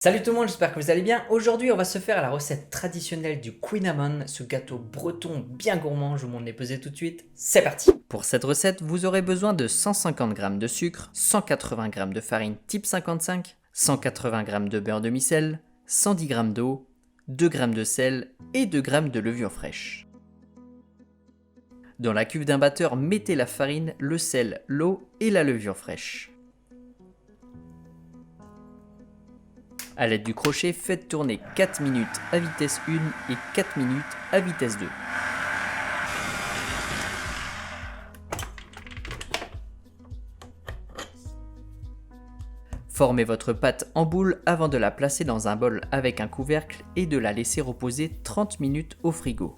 Salut tout le monde, j'espère que vous allez bien. Aujourd'hui, on va se faire la recette traditionnelle du Cinnamon, ce gâteau breton bien gourmand. Je vous montre les pesées tout de suite. C'est parti. Pour cette recette, vous aurez besoin de 150 g de sucre, 180 g de farine type 55, 180 g de beurre demi-sel, 110 g d'eau, 2 g de sel et 2 g de levure fraîche. Dans la cuve d'un batteur, mettez la farine, le sel, l'eau et la levure fraîche. A l'aide du crochet, faites tourner 4 minutes à vitesse 1 et 4 minutes à vitesse 2. Formez votre pâte en boule avant de la placer dans un bol avec un couvercle et de la laisser reposer 30 minutes au frigo.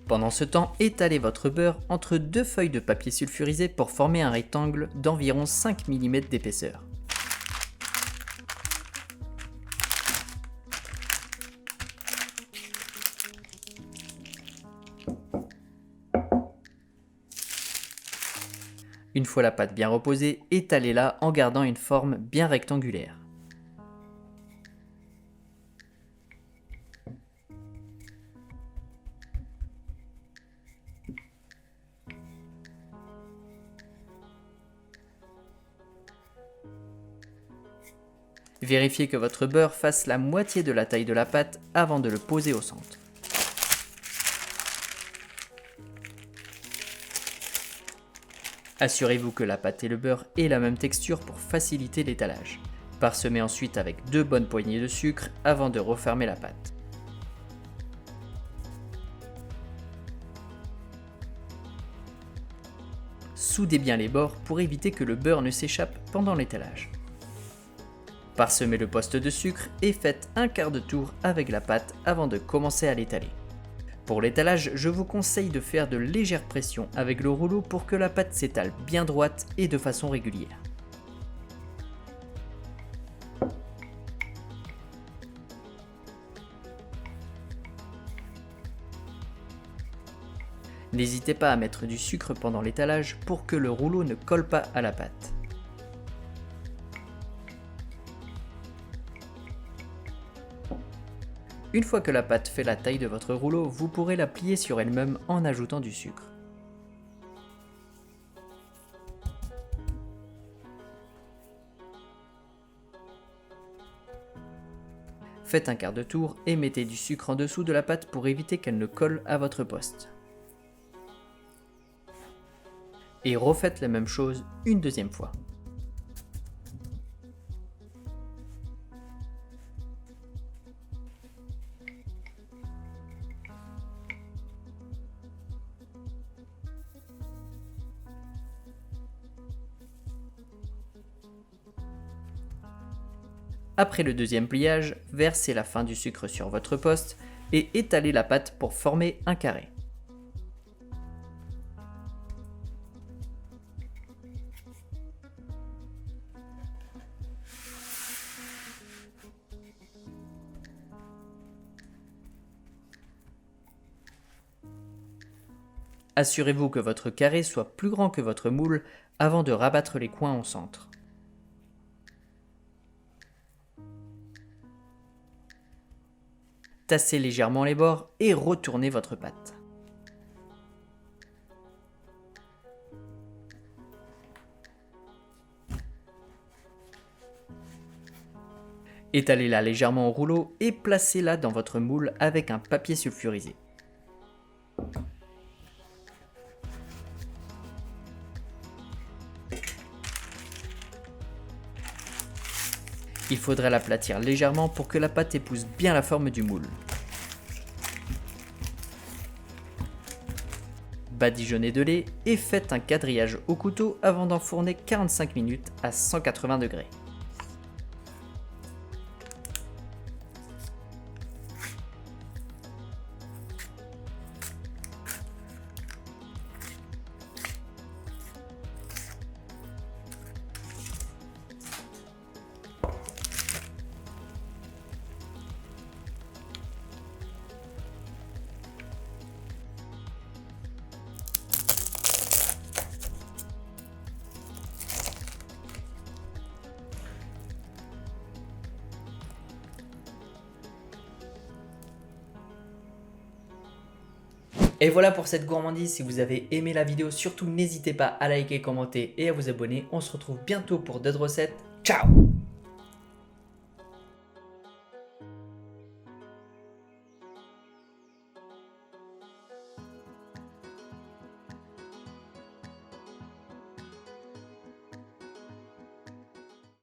Pendant ce temps, étalez votre beurre entre deux feuilles de papier sulfurisé pour former un rectangle d'environ 5 mm d'épaisseur. Une fois la pâte bien reposée, étalez-la en gardant une forme bien rectangulaire. Vérifiez que votre beurre fasse la moitié de la taille de la pâte avant de le poser au centre. Assurez-vous que la pâte et le beurre aient la même texture pour faciliter l'étalage. Parsemez ensuite avec 2 bonnes poignées de sucre avant de refermer la pâte. Soudez bien les bords pour éviter que le beurre ne s'échappe pendant l'étalage. Parsemez le poste de sucre et faites un quart de tour avec la pâte avant de commencer à l'étaler. Pour l'étalage, je vous conseille de faire de légères pressions avec le rouleau pour que la pâte s'étale bien droite et de façon régulière. N'hésitez pas à mettre du sucre pendant l'étalage pour que le rouleau ne colle pas à la pâte. Une fois que la pâte fait la taille de votre rouleau, vous pourrez la plier sur elle-même en ajoutant du sucre. Faites un quart de tour et mettez du sucre en dessous de la pâte pour éviter qu'elle ne colle à votre poste. Et refaites la même chose une deuxième fois. Après le deuxième pliage, versez la fin du sucre sur votre poste et étalez la pâte pour former un carré. Assurez-vous que votre carré soit plus grand que votre moule avant de rabattre les coins au centre. Tassez légèrement les bords et retournez votre pâte. Étalez-la légèrement au rouleau et placez-la dans votre moule avec un papier sulfurisé. Il faudra l'aplatir légèrement pour que la pâte épouse bien la forme du moule. Badigeonnez de lait et faites un quadrillage au couteau avant d'enfourner 45 minutes à 180 degrés. Et voilà pour cette gourmandise. Si vous avez aimé la vidéo, surtout n'hésitez pas à liker, commenter et à vous abonner. On se retrouve bientôt pour d'autres recettes. Ciao!